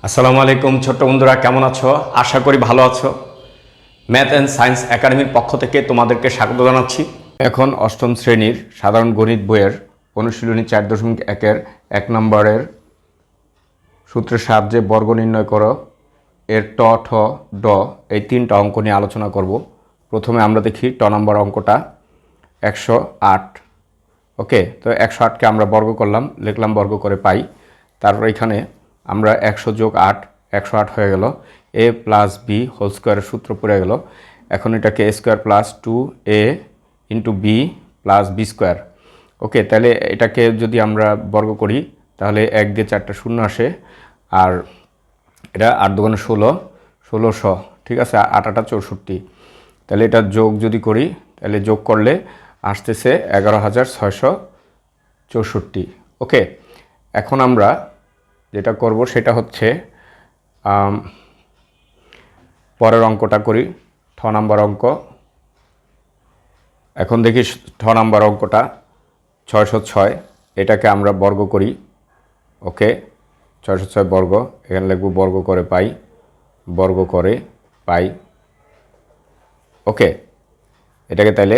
আসসালামু আলাইকুম ছোট্ট বন্ধুরা, কেমন আছো? আশা করি ভালো আছো। ম্যাথ অ্যান্ড সায়েন্স একাডেমির পক্ষ থেকে তোমাদেরকে স্বাগত জানাচ্ছি। এখন অষ্টম শ্রেণীর সাধারণ গণিত বইয়ের অনুশীলনী 4.1-এর 1 নম্বরের সূত্রের সাহায্যে বর্গ নির্ণয় করো এর ট, ঠ, ড এই 3টা অঙ্ক নিয়ে আলোচনা করব। প্রথমে আমরা দেখি ট নম্বর অঙ্কটা 108। ওকে, তো 108কে আমরা বর্গ করলাম, লিখলাম বর্গ করে পাই। তারপর এখানে আমরা 100 যোগ 8, 108 হয়ে গেল। এ প্লাস বি হোল স্কোয়ারের সূত্র পড়ে গেল। এখন এটাকে a square plus 2a into b plus b square. Okay, তাহলে এটাকে যদি আমরা বর্গ করি তাহলে 1 দিয়ে 4টা শূন্য আসে, আর এটা 8 দুগুণে 16, 1600, ঠিক আছে, 8 8 64। তাহলে এটা যোগ যদি করি তাহলে যোগ করলে আসতেছে 11,664। ওকে, এখন আমরা যেটা করব সেটা হচ্ছে পরের অঙ্কটা করি, ঠ নাম্বার অঙ্ক। এখন দেখি ঠ নাম্বার অঙ্কটা 606, এটাকে আমরা বর্গ করি। ওকে, 606 বর্গ, এখানে লিখব বর্গ করে পাই, বর্গ করে পাই। ওকে, এটাকে তাহলে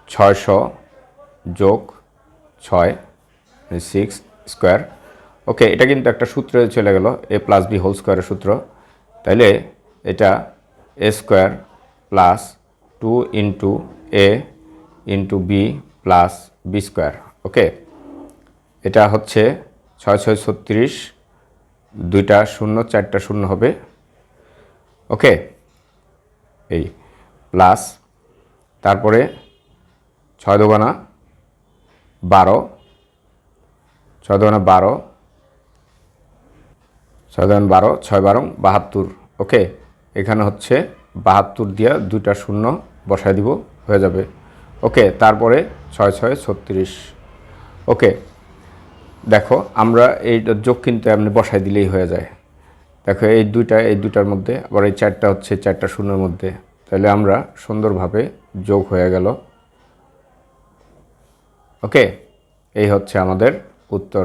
600 যোগ 6 6 স্কোয়ার। ওকে, এটা কিন্তু একটা সূত্রে চলে গেল, এ প্লাস বি হোল স্কোয়ারের সূত্র। তাইলে এটা a square plus 2 into a into b plus b square. Okay, এটা হচ্ছে 6 6 36, 2টা শূন্য 4টা শূন্য হবে। ওকে, এই প্লাস তারপরে 6 দুগুণা 12, 6 দুগুণা 12, 6 দুগুণা 12, 6 12 72। ওকে, এখানে হচ্ছে 72 দিয়ে 2টা শূন্য বসায় দিব, হয়ে যাবে। ওকে, তারপরে 6 6 36। ওকে, দেখো আমরা এই যোগ কিন্তু এমনি বসাই দিলেই হয়ে যায়। দেখো এই দুইটার মধ্যে আবার এই 4টা হচ্ছে 4টা শূন্যের মধ্যে, তাহলে আমরা সুন্দরভাবে যোগ হয়ে গেল। ওকে, এই হচ্ছে আমাদের উত্তর।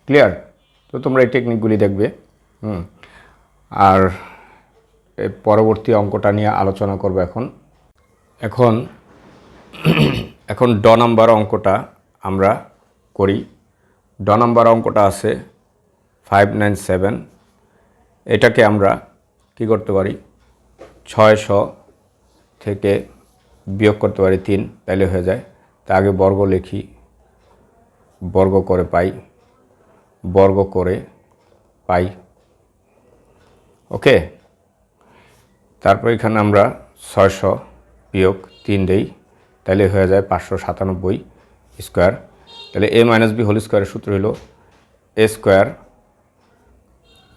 ক্লিয়ার? তো তোমরা এই টেকনিকগুলি দেখবে। আর পরবর্তী অঙ্কটা নিয়ে আলোচনা করব। এখন ড নাম্বার অঙ্কটা আমরা করি। ড নাম্বার অঙ্কটা আছে 597। এটাকে আমরা কি করতে পারি, 600 থেকে বিয়োগ করতে পারি 3, তাইলে হয়ে যায়। তা আগে বর্গ লিখি, বর্গ করে পাই, বর্গ করে পাই। ওকে, তারপর এখানে আমরা 600 বিয়োগ 3 দেই, তাহলে হয়ে যায় 597 স্কোয়ার। তাহলে এ মাইনাস বি হোল স্কোয়ারের সূত্র হলো a square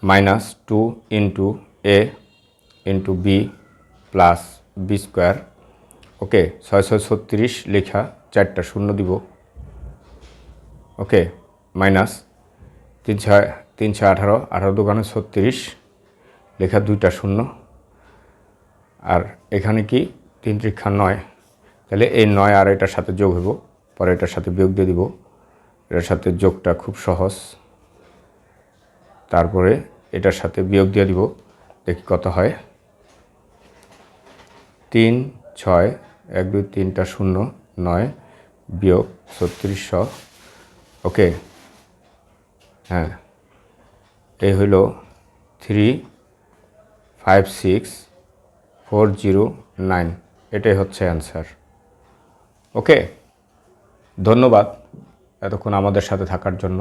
minus 2 into a into b plus b square. Okay, 6 6 36 লেখা 4টা শূন্য দিব। ওকে, মাইনাস 3 6 18, 18 দুগুণে 36 লেখা 2টা শূন্য, আর এখানে কি 3 3 9, তাহলে এই 9 আর এটার সাথে যোগ হইব, পরে এটার সাথে বিয়োগ দিয়ে দিব। এটার সাথে যোগটা খুব সহজ, তারপরে এটার সাথে বিয়োগ দিয়ে দিব, দেখি কত হয়। 3 6 1 2 3টা শূন্য 9 বিয়োগ 3600। ওকে, হ্যাঁ, এই হইল 356409, এটাই হচ্ছে অ্যান্সার। ওকে, ধন্যবাদ এতক্ষণ আমাদের সাথে থাকার জন্য।